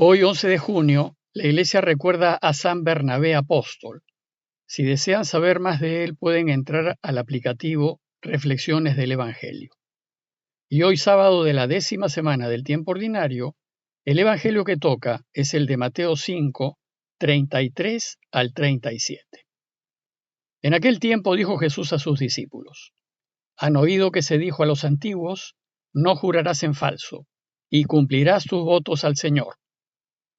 Hoy, 11 de junio, la Iglesia recuerda a San Bernabé Apóstol. Si desean saber más de él, pueden entrar al aplicativo Reflexiones del Evangelio. Y hoy, sábado de la 10ª semana del tiempo ordinario, el Evangelio que toca es el de Mateo 5, 33 al 37. En aquel tiempo dijo Jesús a sus discípulos: Han oído que se dijo a los antiguos: no jurarás en falso, y cumplirás tus votos al Señor.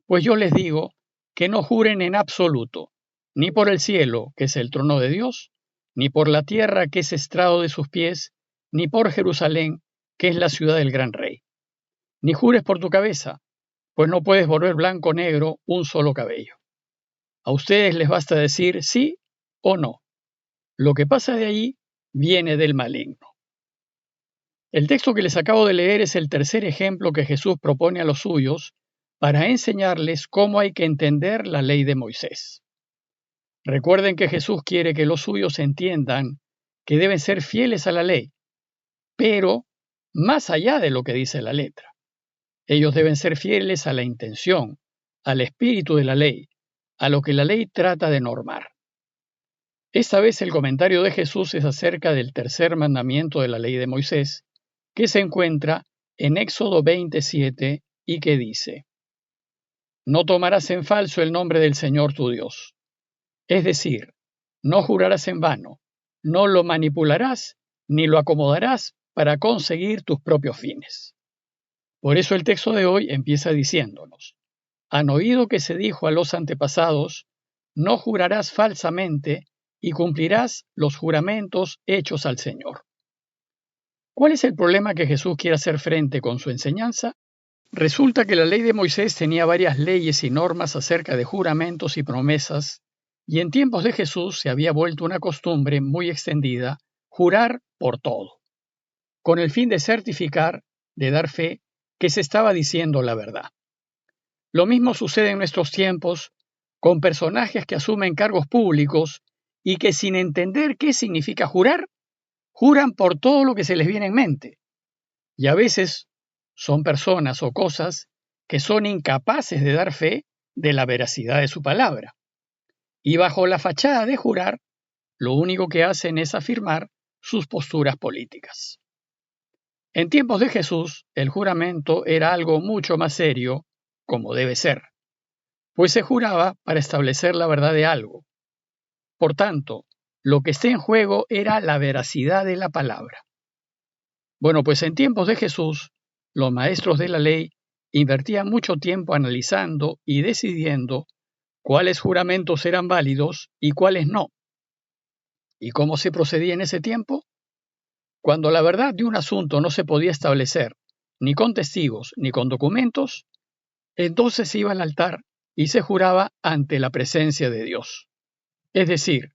Pues yo les digo que no juren en absoluto, ni por el cielo, que es el trono de Dios, ni por la tierra, que es estrado de sus pies, ni por Jerusalén, que es la ciudad del gran rey. Ni jures por tu cabeza, pues no puedes volver blanco o negro un solo cabello. A ustedes les basta decir sí o no. Lo que pasa de ahí viene del maligno. El texto que les acabo de leer es el tercer ejemplo que Jesús propone a los suyos para enseñarles cómo hay que entender la ley de Moisés. Recuerden que Jesús quiere que los suyos entiendan que deben ser fieles a la ley, pero más allá de lo que dice la letra. Ellos deben ser fieles a la intención, al espíritu de la ley, a lo que la ley trata de normar. Esta vez el comentario de Jesús es acerca del tercer mandamiento de la ley de Moisés, que se encuentra en Éxodo 27 y que dice: No tomarás en falso el nombre del Señor tu Dios. Es decir, no jurarás en vano, no lo manipularás ni lo acomodarás para conseguir tus propios fines. Por eso el texto de hoy empieza diciéndonos: Han oído que se dijo a los antepasados: no jurarás falsamente y cumplirás los juramentos hechos al Señor. ¿Cuál es el problema que Jesús quiere hacer frente con su enseñanza? Resulta que la ley de Moisés tenía varias leyes y normas acerca de juramentos y promesas, y en tiempos de Jesús se había vuelto una costumbre muy extendida jurar por todo, con el fin de certificar, de dar fe, que se estaba diciendo la verdad. Lo mismo sucede en nuestros tiempos con personajes que asumen cargos públicos y que, sin entender qué significa jurar, juran por todo lo que se les viene en mente. Y a veces son personas o cosas que son incapaces de dar fe de la veracidad de su palabra. Y bajo la fachada de jurar, lo único que hacen es afirmar sus posturas políticas. En tiempos de Jesús, el juramento era algo mucho más serio, como debe ser, pues se juraba para establecer la verdad de algo. Por tanto, lo que está en juego era la veracidad de la palabra. Bueno, pues en tiempos de Jesús, los maestros de la ley invertían mucho tiempo analizando y decidiendo cuáles juramentos eran válidos y cuáles no. ¿Y cómo se procedía en ese tiempo? Cuando la verdad de un asunto no se podía establecer, ni con testigos ni con documentos, entonces se iba al altar y se juraba ante la presencia de Dios. Es decir,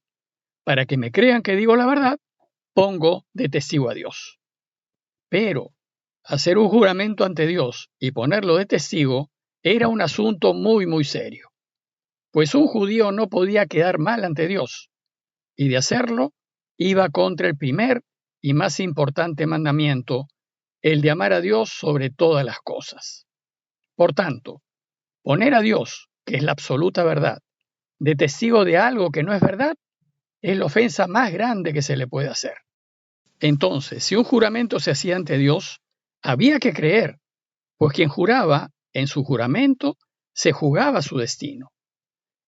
para que me crean que digo la verdad, pongo de testigo a Dios. Pero hacer un juramento ante Dios y ponerlo de testigo era un asunto muy serio, pues un judío no podía quedar mal ante Dios, y de hacerlo iba contra el primer y más importante mandamiento, el de amar a Dios sobre todas las cosas. Por tanto, poner a Dios, que es la absoluta verdad, de testigo de algo que no es verdad, es la ofensa más grande que se le puede hacer. Entonces, si un juramento se hacía ante Dios, había que creer, pues quien juraba, en su juramento, se jugaba su destino.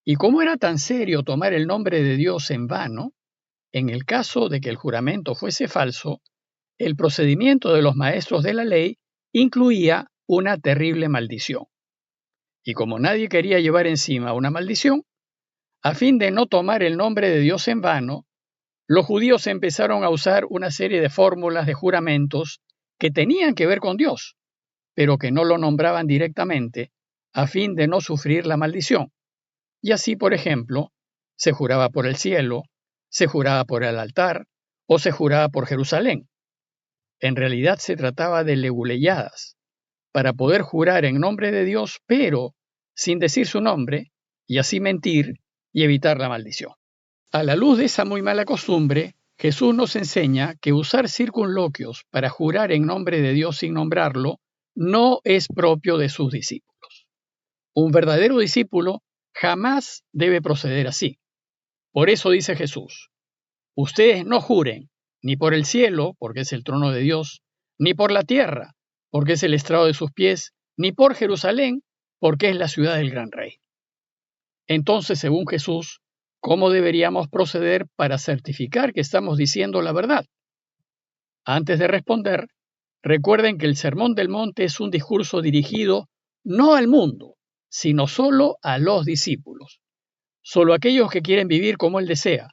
Y como era tan serio tomar el nombre de Dios en vano, en el caso de que el juramento fuese falso, el procedimiento de los maestros de la ley incluía una terrible maldición. Y como nadie quería llevar encima una maldición, a fin de no tomar el nombre de Dios en vano, los judíos empezaron a usar una serie de fórmulas de juramentos que tenían que ver con Dios, pero que no lo nombraban directamente, a fin de no sufrir la maldición. Y así, por ejemplo, se juraba por el cielo, se juraba por el altar o se juraba por Jerusalén. En realidad se trataba de leguleyadas, para poder jurar en nombre de Dios, pero sin decir su nombre, y así mentir y evitar la maldición. A la luz de esa muy mala costumbre, Jesús nos enseña que usar circunloquios para jurar en nombre de Dios sin nombrarlo no es propio de sus discípulos. Un verdadero discípulo jamás debe proceder así. Por eso dice Jesús, ustedes no juren ni por el cielo, porque es el trono de Dios, ni por la tierra, porque es el estrado de sus pies, ni por Jerusalén, porque es la ciudad del gran rey. Entonces, según Jesús, ¿cómo deberíamos proceder para certificar que estamos diciendo la verdad? Antes de responder, recuerden que el Sermón del Monte es un discurso dirigido no al mundo, sino solo a los discípulos. Solo aquellos que quieren vivir como Él desea,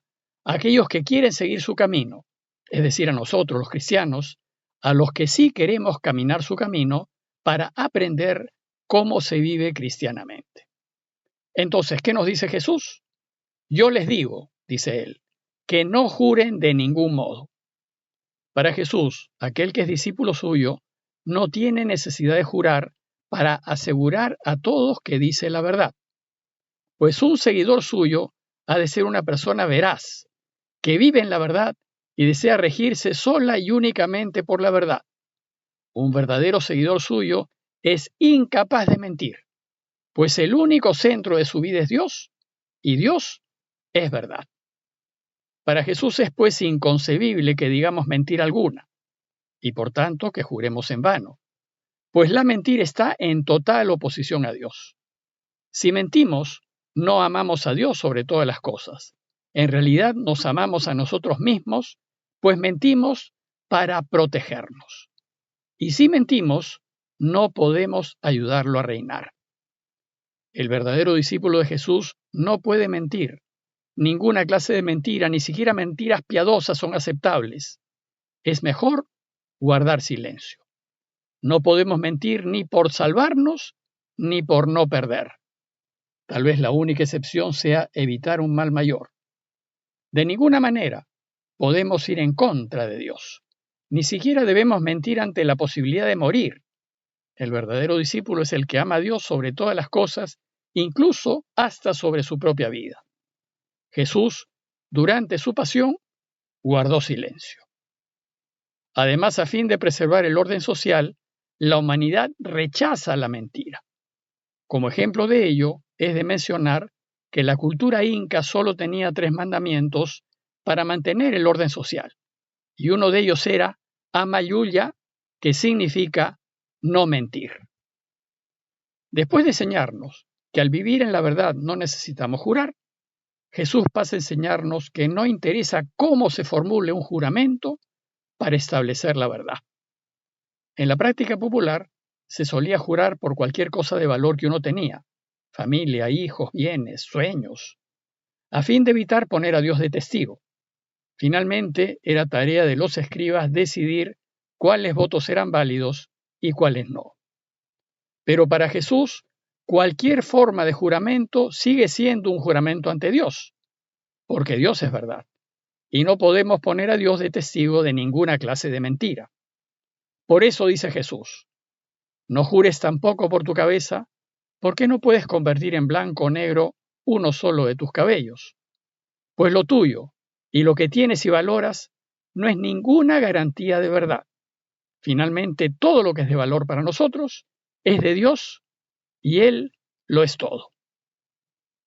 aquellos que quieren seguir su camino, es decir, a nosotros los cristianos, a los que sí queremos caminar su camino para aprender cómo se vive cristianamente. Entonces, ¿qué nos dice Jesús? Yo les digo, dice Él, que no juren de ningún modo. Para Jesús, aquel que es discípulo suyo, no tiene necesidad de jurar para asegurar a todos que dice la verdad. Pues un seguidor suyo ha de ser una persona veraz, que vive en la verdad y desea regirse sola y únicamente por la verdad. Un verdadero seguidor suyo es incapaz de mentir, pues el único centro de su vida es Dios, y Dios es verdad. Para Jesús es pues inconcebible que digamos mentira alguna, y por tanto que juremos en vano, pues la mentira está en total oposición a Dios. Si mentimos, no amamos a Dios sobre todas las cosas. En realidad nos amamos a nosotros mismos, pues mentimos para protegernos. Y si mentimos, no podemos ayudarlo a reinar. El verdadero discípulo de Jesús no puede mentir. Ninguna clase de mentira, ni siquiera mentiras piadosas son aceptables. Es mejor guardar silencio. No podemos mentir ni por salvarnos, ni por no perder. Tal vez la única excepción sea evitar un mal mayor. De ninguna manera podemos ir en contra de Dios. Ni siquiera debemos mentir ante la posibilidad de morir. El verdadero discípulo es el que ama a Dios sobre todas las cosas, incluso hasta sobre su propia vida. Jesús, durante su pasión, guardó silencio. Además, a fin de preservar el orden social, la humanidad rechaza la mentira. Como ejemplo de ello, es de mencionar que la cultura inca solo tenía 3 mandamientos para mantener el orden social, y uno de ellos era Amayuya, que significa no mentir. Después de enseñarnos que al vivir en la verdad no necesitamos jurar, Jesús pasa a enseñarnos que no interesa cómo se formule un juramento para establecer la verdad. En la práctica popular se solía jurar por cualquier cosa de valor que uno tenía, familia, hijos, bienes, sueños, a fin de evitar poner a Dios de testigo. Finalmente, era tarea de los escribas decidir cuáles votos eran válidos y cuáles no. Pero para Jesús, cualquier forma de juramento sigue siendo un juramento ante Dios, porque Dios es verdad, y no podemos poner a Dios de testigo de ninguna clase de mentira. Por eso dice Jesús, no jures tampoco por tu cabeza, porque no puedes convertir en blanco o negro uno solo de tus cabellos. Pues lo tuyo y lo que tienes y valoras no es ninguna garantía de verdad. Finalmente, todo lo que es de valor para nosotros es de Dios y Él lo es todo.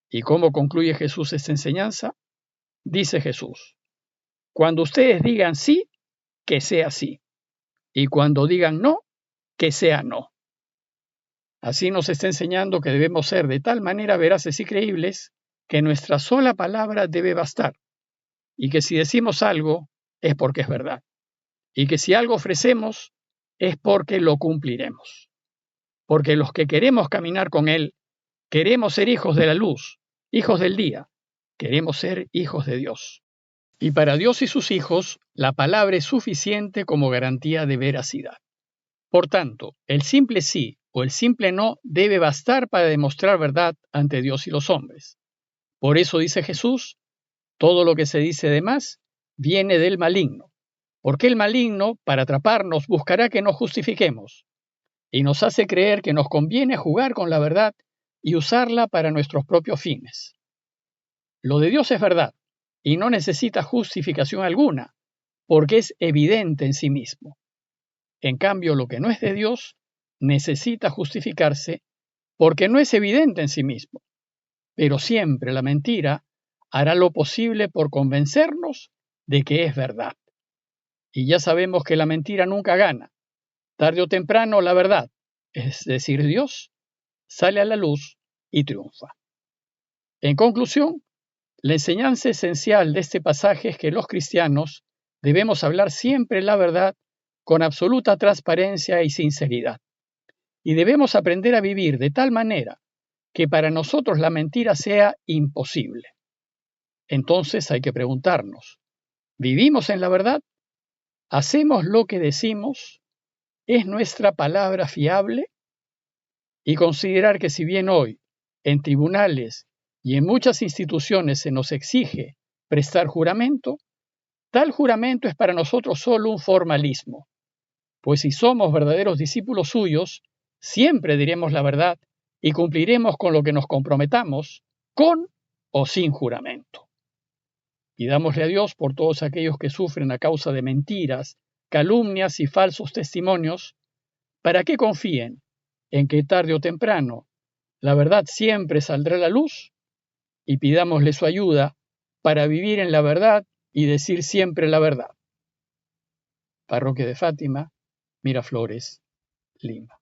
¿Y cómo concluye Jesús esta enseñanza? Dice Jesús, cuando ustedes digan sí, que sea sí, y cuando digan no, que sea no. Así nos está enseñando que debemos ser de tal manera veraces y creíbles que nuestra sola palabra debe bastar, y que si decimos algo es porque es verdad, y que si algo ofrecemos es porque lo cumpliremos. Porque los que queremos caminar con Él, queremos ser hijos de la luz, hijos del día, queremos ser hijos de Dios. Y para Dios y sus hijos, la palabra es suficiente como garantía de veracidad. Por tanto, el simple sí o el simple no debe bastar para demostrar verdad ante Dios y los hombres. Por eso dice Jesús, todo lo que se dice de más viene del maligno, porque el maligno, para atraparnos, buscará que nos justifiquemos, y nos hace creer que nos conviene jugar con la verdad y usarla para nuestros propios fines. Lo de Dios es verdad, y no necesita justificación alguna, porque es evidente en sí mismo. En cambio, lo que no es de Dios necesita justificarse porque no es evidente en sí mismo, pero siempre la mentira hará lo posible por convencernos de que es verdad. Y ya sabemos que la mentira nunca gana. Tarde o temprano la verdad, es decir, Dios, sale a la luz y triunfa. En conclusión, la enseñanza esencial de este pasaje es que los cristianos debemos hablar siempre la verdad con absoluta transparencia y sinceridad. Y debemos aprender a vivir de tal manera que para nosotros la mentira sea imposible. Entonces hay que preguntarnos, ¿vivimos en la verdad? ¿Hacemos lo que decimos? ¿Es nuestra palabra fiable? Y considerar que si bien hoy, en tribunales y en muchas instituciones se nos exige prestar juramento, tal juramento es para nosotros solo un formalismo, pues si somos verdaderos discípulos suyos, siempre diremos la verdad y cumpliremos con lo que nos comprometamos, con o sin juramento. Pidámosle a Dios por todos aquellos que sufren a causa de mentiras, calumnias y falsos testimonios, para que confíen en que tarde o temprano la verdad siempre saldrá a la luz, y pidámosle su ayuda para vivir en la verdad y decir siempre la verdad. Parroquia de Fátima, Miraflores, Lima.